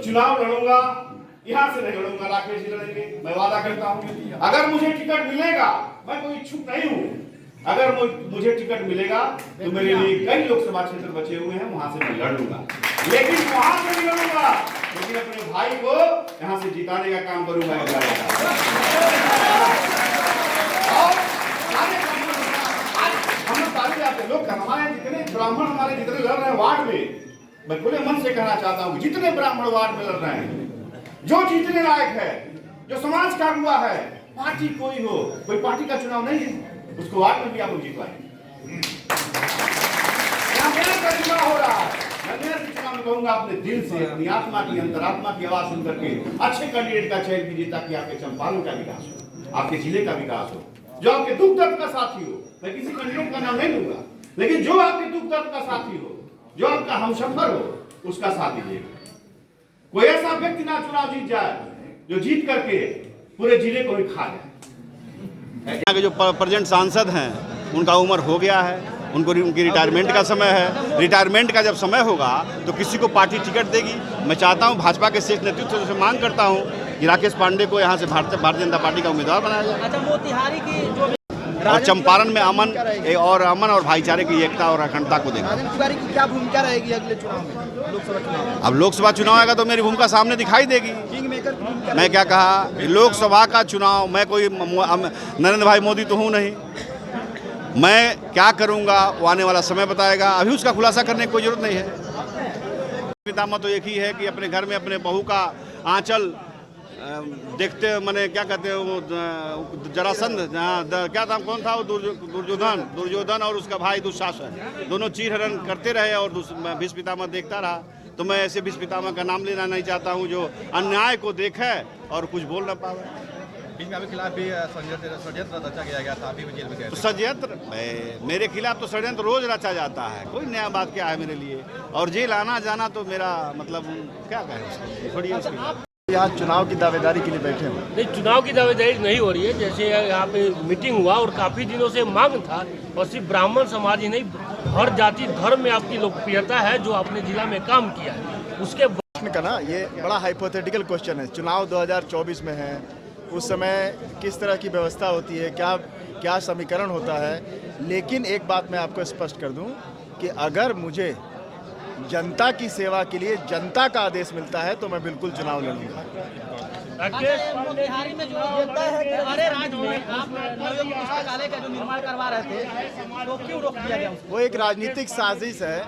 चुनाव लड़ूंगा, यहाँ से नहीं लड़ूंगा, राकेश जी लड़ेंगे, मैं वादा करता हूँ। अगर मुझे टिकट मिलेगा, मैं कोई इच्छुक नहीं हूँ, अगर मुझे टिकट मिलेगा तो मेरे लिए कई लोकसभा क्षेत्र बचे हुए हैं, वहां से मैं लड़ूंगा, लेकिन वहां से नहीं लड़ूंगा, लेकिन अपने भाई को यहाँ से जिताने का काम करूंगा। हम लोग सारे जाते लोग, हमारे जितने ब्राह्मण हमारे जितने लड़ रहे हैं वार्ड में, मैं खुले मन से कहना चाहता हूँ, जितने ब्राह्मण वार्ड में लड़ रहे हैं, जो जीतने लायक है, जो समाज का हुआ है, पार्टी कोई हो, कोई पार्टी का चुनाव नहीं है, उसको वार्ड में भी आप लोग जितवाएं। यहाँ मेयर का चुनाव हो रहा है, मैं मेयर के चुनाव में कहूंगा अपने दिल से, अपनी आत्मा की, अंतरात्मा की आवाज सुन करके अच्छे कैंडिडेट का चयन कीजिए, ताकि आपके चंपारण का विकास हो, आपके जिले का विकास हो, जो आपके दुख दर्द का साथी हो। मैं किसी कैंडिडेट का नाम नहीं लूंगा, लेकिन जो आपके दुख दर्द का साथी हो, जो आपका हमसफर हो, उसका साथ दीजिएगा। कोई ऐसा व्यक्ति ना चुनाव जीत जाए जो जीत करके पूरे जिले को ही खा जाए। यहाँ के जो प्रेजेंट सांसद हैं, उनका उम्र हो गया है, उनकी रिटायरमेंट का समय है। रिटायरमेंट का जब समय होगा तो किसी को पार्टी टिकट देगी। मैं चाहता हूँ, भाजपा के शीर्ष नेतृत्व से मांग करता हूँ कि राकेश पांडे को यहाँ से भारतीय जनता पार्टी का उम्मीदवार बनाया जाए। अच्छा, मोतिहारी की जो और चंपारण में अमन और भाईचारे की एकता और अखंडता को देखा। राजन तिवारी की क्या भूमिका रहेगी अगले चुनाव में, लोकसभा चुनाव? अब लोकसभा चुनाव आएगा तो मेरी भूमिका सामने दिखाई देगी। किंग मेकर की भूमिका। मैं क्या कहा, लोकसभा का चुनाव, मैं कोई नरेंद्र भाई मोदी तो हूँ नहीं, मैं क्या करूँगा वो आने वाला समय बताएगा, अभी उसका खुलासा करने की कोई जरूरत नहीं है। पितामह तो एक ही है कि अपने घर में अपने बहू का आंचल देखते, मैंने क्या कहते हैं वो जरासंध, क्या नाम कौन था वो, दुर्योधन और उसका भाई दुशासन, दोनों चीर हरण करते रहे और भीष्म पितामह देखता रहा। तो मैं ऐसे भीष्म पितामह का नाम लेना नहीं चाहता हूँ जो अन्याय को देखे और कुछ बोल न पावे। के खिलाफ भी षड्यंत्र रचा गया था, अभी जेल में गए। तो षड्यंत्र मेरे खिलाफ तो षड्यंत्र रोज रचा जाता है, कोई नया बात क्या है मेरे लिए। और जेल आना जाना तो मेरा मतलब क्या कहें, छोड़िए उसकी। यहाँ चुनाव की दावेदारी के लिए बैठे हैं? नहीं, चुनाव की दावेदारी नहीं हो रही है। जैसे यहाँ पे मीटिंग हुआ और काफ़ी दिनों से मांग था, और सिर्फ ब्राह्मण समाज ही नहीं, हर जाति धर्म में आपकी लोकप्रियता है, जो आपने जिला में काम किया है उसके प्रश्न का ना, ये बड़ा हाइपोथेटिकल क्वेश्चन है। चुनाव 2024 में है, उस समय किस तरह की व्यवस्था होती है, क्या समीकरण होता है। लेकिन एक बात मैं आपको स्पष्ट कर दूं कि अगर मुझे जनता की सेवा के लिए जनता का आदेश मिलता है तो मैं बिल्कुल चुनाव लड़ूंगा। मोतिहारी में जो होता है, हमारे राज्य में आप नवयुग पुस्तकालय का जो निर्माण करवा रहे थे, तो क्यों रोक दिया गया उसको? वो एक राजनीतिक साजिश है।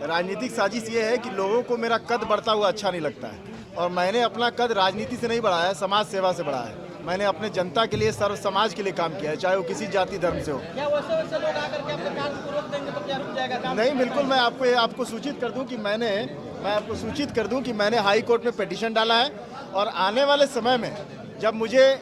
राजनीतिक साजिश ये है कि लोगों को मेरा कद बढ़ता हुआ अच्छा नहीं लगता है, और मैंने अपना कद राजनीति से नहीं बढ़ाया, समाज सेवा से बढ़ाया है। मैंने अपने जनता के लिए, सर्व समाज के लिए काम किया है, चाहे वो किसी जाति धर्म से हो। क्या वैसे लोग आकर के अपने कार्य को रोक देंगे तो क्या रुक जाएगा काम? नहीं, बिल्कुल। मैं आपको सूचित कर दूं कि मैंने हाई कोर्ट में पिटीशन डाला है, और आने वाले समय में जब मुझे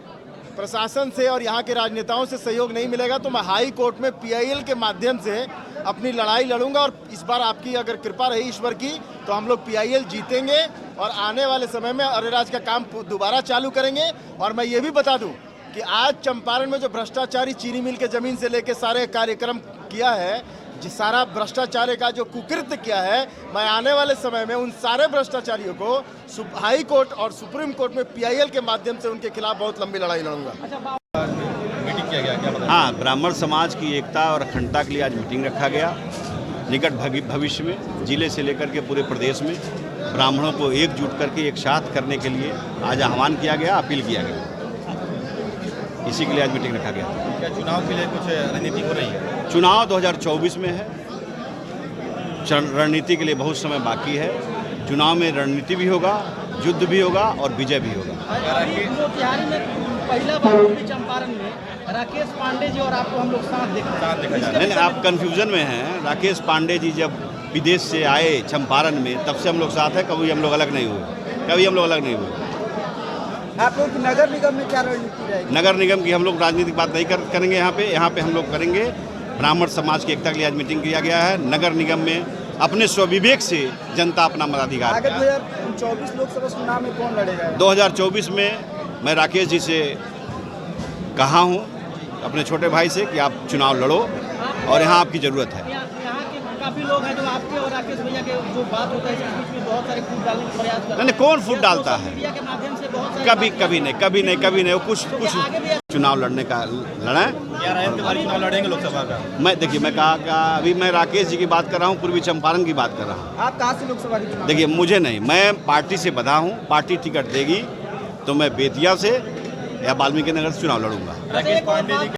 प्रशासन से और यहाँ के राजनेताओं से सहयोग नहीं मिलेगा तो मैं हाई कोर्ट में PIL के माध्यम से अपनी लड़ाई लड़ूंगा। और इस बार आपकी अगर कृपा रही ईश्वर की तो हम लोग PIL जीतेंगे, और आने वाले समय में अरेराज का काम दोबारा चालू करेंगे। और मैं ये भी बता दूं कि आज चंपारण में जो भ्रष्टाचारी चीनी मिल के ज़मीन से लेके सारे कार्यक्रम किया है, जिस सारा भ्रष्टाचार का जो कुकृत्य किया है, मैं आने वाले समय में उन सारे भ्रष्टाचारियों को हाई कोर्ट और सुप्रीम कोर्ट में PIL के माध्यम से उनके खिलाफ बहुत लंबी लड़ाई लड़ूंगा। मीटिंग किया गया, क्या बताया? हाँ, ब्राह्मण समाज की एकता और अखंडता के लिए आज मीटिंग रखा गया। निकट भविष्य में जिले से लेकर के पूरे प्रदेश में ब्राह्मणों को एकजुट करके एक साथ करने के लिए आज आह्वान किया गया, अपील किया गया। इसी के लिए आज मीटिंग रखा गया। क्या चुनाव के लिए कुछ रणनीति हो रही है? चुनाव 2024 में है, रणनीति के लिए बहुत समय बाकी है। चुनाव में रणनीति भी होगा, युद्ध भी होगा और विजय भी होगा। मोतिहारी में पहला बार चंपारण में राकेश पांडे जी और आपको हम लोग साथ देखा जा रहा है। नहीं, आप कंफ्यूजन में हैं। राकेश पांडे जी जब विदेश से आए चंपारण में, तब से हम लोग साथ हैं, कभी हम लोग अलग नहीं हुए। आप लोग नगर निगम में क्या रणनीति रहेगी? नगर निगम की हम लोग राजनीतिक बात नहीं करेंगे। यहाँ पे हम लोग करेंगे ब्राह्मण समाज की एकता के लिए आज मीटिंग किया गया है। नगर निगम में अपने स्वविवेक से जनता अपना मताधिकार। आगे 2024 लोकसभा चुनाव में कौन लड़ेगा? 2024 में मैं राकेश जी से कहा हूँ, अपने छोटे भाई से, कि आप चुनाव लड़ो और यहाँ आपकी ज़रूरत है। यहाँ के काफ़ी लोग हैं जो आपके और राकेश भैया के जो बात होता है इस बीच में बहुत सारे फूट डालने का प्रयास कर नहीं, कौन फूट डालता है? मीडिया के माध्यम से बहुत सारे कभी नहीं वो कुछ चुनाव लड़ने का लड़ा क्या रायत के बारे चुनाव लड़ेंगे लोकसभा का? मैं देखिए मैं कहा अभी मैं राकेश जी की बात कर रहा हूँ, पूर्वी चंपारण की बात कर रहा हूँ। आप कहाँ से लोकसभा के चुनाव? देखिए मुझे नहीं, मैं पार्टी से बधा हूँ, पार्टी टिकट देगी तो मैं बेतिया से या वाल्मीकि नगर से चुनाव लड़ूंगा। राकेश पांडे जी